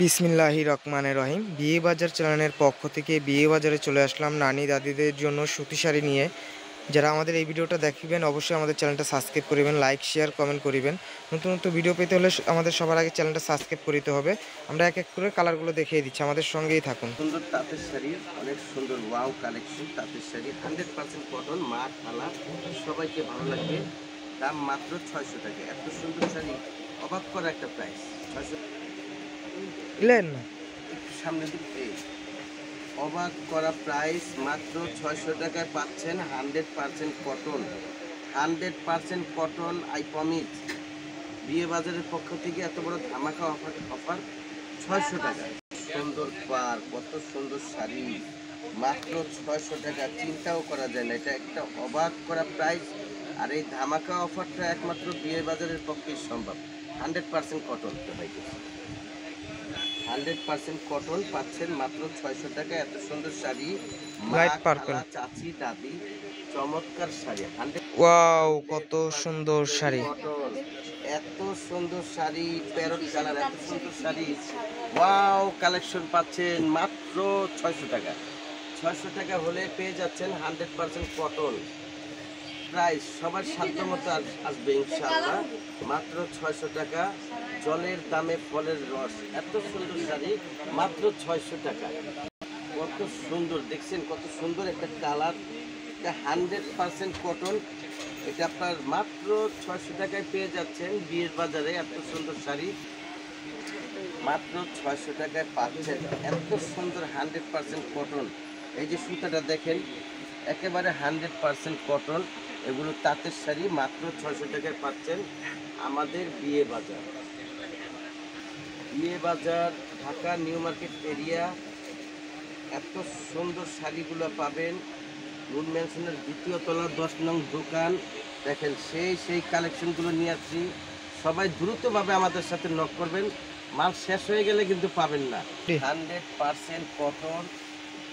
বিসমিল্লাহির রহমানির রহিম। বিয়ে বাজার চ্যানেলের পক্ষ থেকে বিয়ে বাজারে চলে আসলাম নানি দাদিদের জন্য সুতি শাড়ি নিয়ে। যারা আমাদের এই ভিডিওটা দেখবেন অবশ্যই আমাদের চ্যানেলটা সাবস্ক্রাইব করিবেন, লাইক শেয়ার কমেন্ট করিবেন। নতুন নতুন ভিডিও পেতে হলে আমাদের সবার আগে চ্যানেলটা সাবস্ক্রাইব করতে হবে। আমরা এক এক করে কালারগুলো দেখিয়ে দিচ্ছি, আমাদের সঙ্গেই থাকুন। সুন্দর তাঁতের শাড়ি, অনেক সুন্দর ওয়াও কালেকশন তাঁতের শাড়ি, 100% কটন, মা খালা সবাইকে ভালো লাগবে। দাম মাত্র 600 টাকা। এত সুন্দর শাড়ি, অবাক করা একটা প্রাইস। 600 ইলেন না একটু সামনে দিকে, অবাক করা প্রাইস, মাত্র 600 টাকায় পাচ্ছেন 100% কটন। 100% cotton, I promise. বিয়ে বাজারের পক্ষ থেকে এত বড় ধামাকা অফার 600 টাকা। সুন্দর পার, কত সুন্দর শাড়ি, মাত্র 600 টাকা। চিন্তাও করা যায় না, এটা একটা অবাক করা প্রাইস। আর এই ধামাকা অফারটা একমাত্র বিয়ে বাজারের পক্ষেই সম্ভব। 100% কটন পাইছে, 100% কটন পাচ্ছেন মাত্র 600 টাকা। এত সুন্দর শাড়ি, মা খালা চাচি দাদি, চমৎকার শাড়ি। 100 ওয়াও, কত সুন্দর শাড়ি, কটন, এত সুন্দর শাড়ি, প্যারট কালার, এত সুন্দর শাড়ি, ওয়াও কালেকশন পাচ্ছেন মাত্র 600 টাকা। 600 টাকা হলে পেয়ে যাচ্ছেন 100% কটন। প্রাইস সবার সাধ্য মতো আসবে ইনশাআল্লাহ। মাত্র 600 টাকা। জলের দামে ফলের রস, এত সুন্দর শাড়ি মাত্র 600 টাকা। কত সুন্দর দেখছেন, কত সুন্দর একটা কালার, এটা 100% কটন। এটা আপনার মাত্র 600 টাকায় পেয়ে যাচ্ছেন বিয়ের বাজারে। এত সুন্দর শাড়ি মাত্র 600 টাকায় পাচ্ছেন। এত সুন্দর 100% কটন। এই যে সুতাটা দেখেন, একেবারে 100% কটন। এগুলো তাঁতের শাড়ি, মাত্র 600 টাকায় পাচ্ছেন আমাদের বিয়ে বাজার। বিয়ে বাজার, ঢাকা নিউ মার্কেট এরিয়া। এত সুন্দর শাড়িগুলো পাবেন নুন ম্যানশনের দ্বিতীয় তলা 10 নং দোকান। দেখেন সেই কালেকশনগুলো নিয়ে আসছি। সবাই দ্রুতভাবে আমাদের সাথে নক করবেন, মাল শেষ হয়ে গেলে কিন্তু পাবেন না। 100% কটন,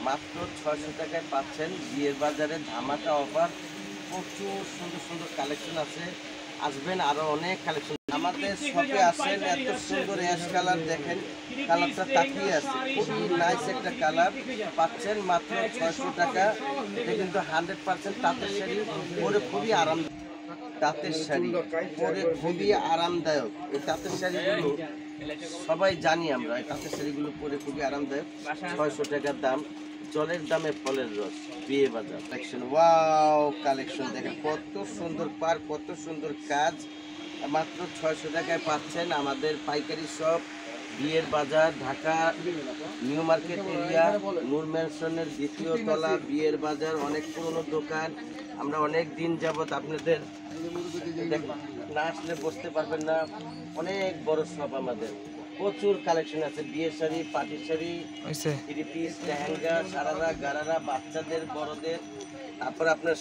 মাত্র 600 টাকায় পাচ্ছেন বিয়ের বাজারে ধামাকা অফার। প্রচুর সুন্দর সুন্দর কালেকশন আছে, আসবেন, আরো অনেক কালেকশন আমাদের শপে আসেন। এত সুন্দর অ্যাশ কালার দেখেন, কালারটা তাকিয়ে আছে, খুবই নাইস একটা কালার পাচ্ছেন মাত্র 600 টাকা। এটা কিন্তু 100% তাঁতের শাড়ি, পরে খুবই আরামদায়ক। তাঁতের শাড়ি পরে খুবই আরামদায়ক। এই তাঁতের শাড়িগুলো সবাই জানি আমরা, এই তাঁতের শাড়িগুলো পরে খুবই আরামদায়ক। 600 টাকার দাম। জলের দামে ফলের রস, বিয়ে বাজার কালেকশন, ওয়াও কালেকশন দেখেন, কত সুন্দর পার, কত সুন্দর কাজ। মাত্র 600 টাকায় পাচ্ছেন আমাদের পাইকারি শপ বিয়ের বাজার, ঢাকা নিউ মার্কেট এরিয়া, নূর ম্যানশনের দ্বিতীয় তলা, বিয়ের বাজার। অনেক পুরনো দোকান, আমরা অনেক দিন যাবত আপনাদের না আসলে বসতে পারবেন না। অনেক বড় শপ আমাদের, প্রচুর কালেকশন আছে। বিয়ের শাড়ি, পাটির শাড়ি, থ্রি পিস, লেহেঙ্গা, সারারা, গারারা, বাচ্চাদের বড়দের, তারপর আপনার